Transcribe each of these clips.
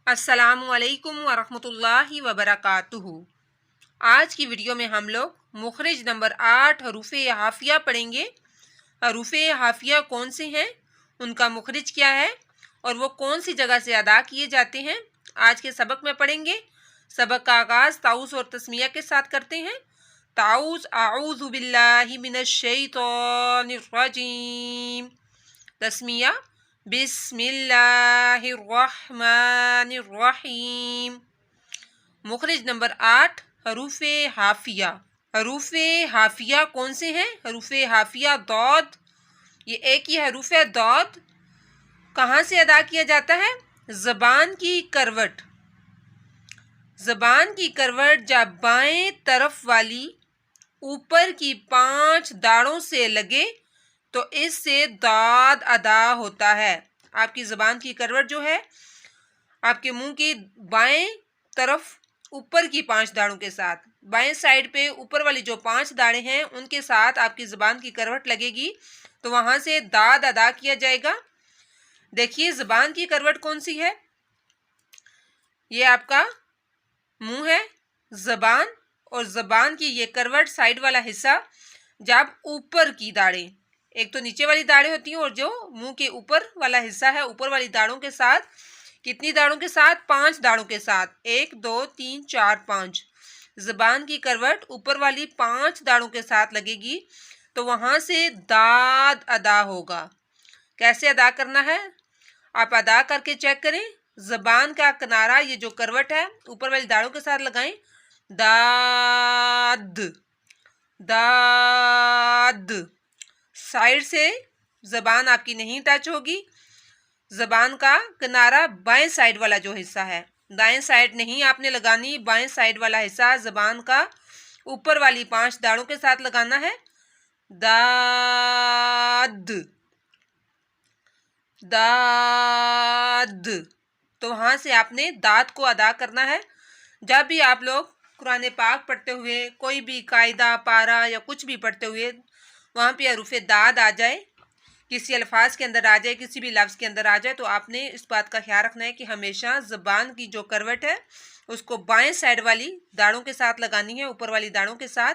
अस्सलामुअलैकुम वरहमतुल्लाहि वबरकातुहू। आज की वीडियो में हम लोग मुखरिज नंबर 8 हरूफ़े हाफिया पढ़ेंगे। हरूफ़े हाफिया कौन से हैं, उनका मुखरिज क्या है और वो कौन सी जगह से अदा किए जाते हैं, आज के सबक में पढ़ेंगे। सबक का आगाज़ ताउस और तस्मिया के साथ करते हैं। ताउस आऊज़ु बिल्लाहि मिनश शैतानिर रजीम। तस्मिया बिस्मिल्लाहिर्रहमानिर्रहीम। मुखरिज नंबर 8 हरूफ़े हाफिया। हरूफ़े हाफिया कौन से हैं? हरूफ़े हाफिया दौद, ये एक ही हरूफ़ है। दौद कहाँ से अदा किया जाता है? ज़बान की करवट। ज़बान की करवट जब बाएं तरफ वाली ऊपर की 5 दाढ़ों से लगे तो इससे दाद अदा होता है। आपकी ज़बान की करवट जो है आपके मुंह की बाएं तरफ ऊपर की 5 दाढ़ों के साथ, बाएं साइड पे ऊपर वाली जो 5 दाढ़ें हैं उनके साथ आपकी ज़बान की करवट लगेगी तो वहां से दाद अदा किया जाएगा। देखिए ज़बान की करवट कौन सी है? ये आपका मुंह है, ज़बान, और ज़बान की ये करवट साइड वाला हिस्सा जब ऊपर की दाढ़ें, एक तो नीचे वाली दाढ़ें होती हैं और जो मुंह के ऊपर वाला हिस्सा है ऊपर वाली दाढ़ों के साथ, कितनी दाढ़ों के साथ? 5 दाढ़ों के साथ। 1 2 3 4 5। ज़बान की करवट ऊपर वाली 5 दाढ़ों के साथ लगेगी तो वहां से दाद अदा होगा। कैसे अदा करना है आप अदा करके चेक करें। ज़बान का किनारा, ये जो करवट है ऊपर वाली दाढ़ों के साथ लगाएं। दाद दाद। साइड से ज़बान आपकी नहीं टच होगी। ज़बान का किनारा बाएं साइड वाला जो हिस्सा है, दाएं साइड नहीं आपने लगानी, बाएं साइड वाला हिस्सा ज़बान का ऊपर वाली 5 दाढ़ों के साथ लगाना है। दाद दाद। तो वहां से आपने दाद को अदा करना है। जब भी आप लोग कुरान पाक पढ़ते हुए, कोई भी कायदा पारा या कुछ भी पढ़ते हुए वहां पे हरूफ़े दाद आ जाए, किसी अल्फाज के अंदर आ जाए, किसी भी लफ्ज़ के अंदर आ जाए, तो आपने इस बात का ख्याल रखना है कि हमेशा ज़बान की जो करवट है उसको बाएं साइड वाली दाढ़ों के साथ लगानी है, ऊपर वाली दाढ़ों के साथ।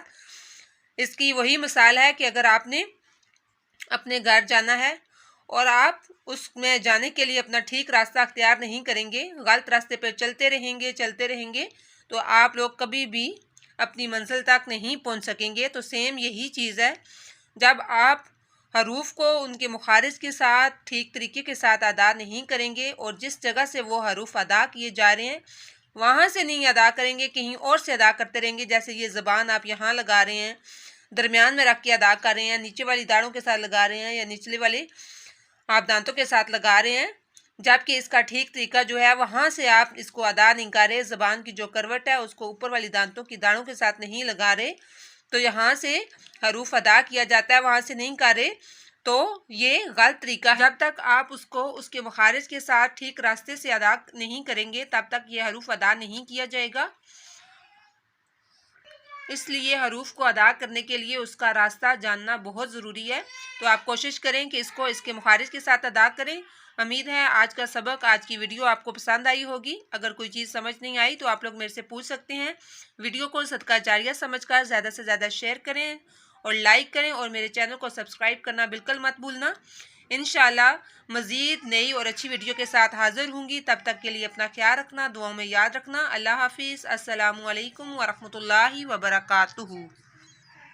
इसकी वही मिसाल है कि अगर आपने अपने घर जाना है और आप उसमें जाने के लिए अपना ठीक रास्ता अख्तियार नहीं करेंगे, गलत रास्ते पर चलते रहेंगे तो आप लोग कभी भी अपनी मंजिल तक नहीं पहुंच सकेंगे। तो सेम यही चीज़ है, जब आप हरूफ को उनके मुखारिज के साथ ठीक तरीके के साथ अदा नहीं करेंगे और जिस जगह से वो हरूफ अदा किए जा रहे हैं वहाँ से नहीं अदा करेंगे, कहीं और से अदा करते रहेंगे। जैसे ये ज़बान आप यहाँ लगा रहे हैं, दरमियान में रख के अदा कर रहे हैं, नीचे वाली दाढ़ों के साथ लगा रहे हैं या निचले वाले आप दांतों के साथ लगा रहे हैं, जबकि इसका ठीक तरीका जो है वहाँ से आप इसको अदा नहीं कर रहे। ज़बान की जो करवट है उसको ऊपर वाली दांतों की दाढ़ों के साथ नहीं लगा रहे तो यहाँ से हरूफ अदा किया जाता है, वहाँ से नहीं कर रहे तो ये गलत तरीका है। जब तक आप उसको उसके मुखारिज के साथ ठीक रास्ते से अदा नहीं करेंगे तब तक ये हरूफ अदा नहीं किया जाएगा। इसलिए हरूफ को अदा करने के लिए उसका रास्ता जानना बहुत ज़रूरी है। तो आप कोशिश करें कि इसको इसके मुखारिज के साथ अदा करें। उम्मीद है आज का सबक, आज की वीडियो आपको पसंद आई होगी। अगर कोई चीज़ समझ नहीं आई तो आप लोग मेरे से पूछ सकते हैं। वीडियो को सदका जारिया समझकर ज़्यादा से ज़्यादा शेयर करें और लाइक करें और मेरे चैनल को सब्सक्राइब करना बिल्कुल मत भूलना। इंशाल्लाह मज़ीद नई और अच्छी वीडियो के साथ हाज़िर होंगी। तब तक के लिए अपना ख्याल रखना, दुआओं में याद रखना। अल्लाह हाफिज़। अस्सलामु अलैकुम वरहमतुल्लाहि वबरकातुहू।